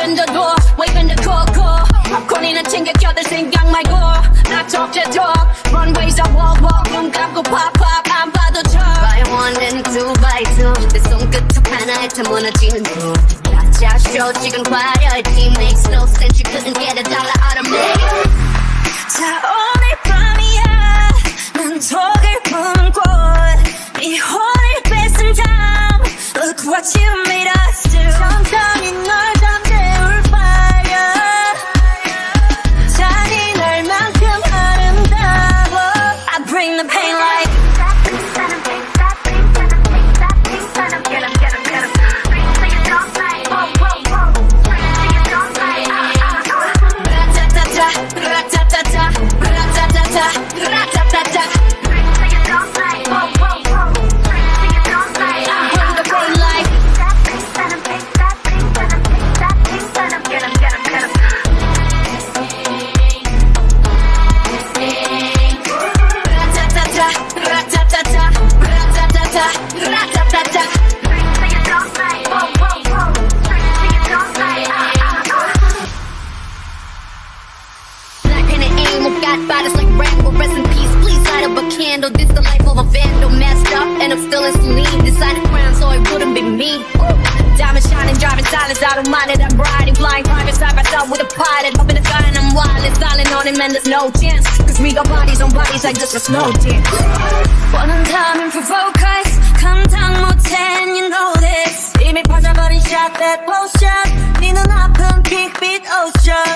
open the door, waving the coco. 팝콘이나 챙겨 껴들 생각 말고 나 talk the talk. Runways I walk walk. 눈 감고 pop pop 안 봐도 쳐. By one and two by two. 내 손끝 하나에 다 무너지는 구. 가짜 쇼 지금 화려해. Makes no sense. You couldn't get a dollar out of me. 자 오늘 밤이야. 난 독을 품고 이 혼을 뺏은 time. Look what you made us do. 천천히 널 잠재울 fire. 잔인할 만큼 아름다워. I bring the pain like. Bodies like Rambo, rest in peace. Please light up a candle. This the life of a vandal, messed up, and I'm still in saline. Designer crown, so it wouldn't be me. Diamond shining, driving silence. I don't mind it. I'm riding, flying private side by side with a pilot. Up in the sky and I'm wildin', styling on him, and there's no chance. Cause we got bodies on bodies like just a snow dance. 원한다면 provoke us. 감당 못해, and you know this. 이미 퍼져버린 shot, that potion. 네 눈앞은 빅빛 ocean.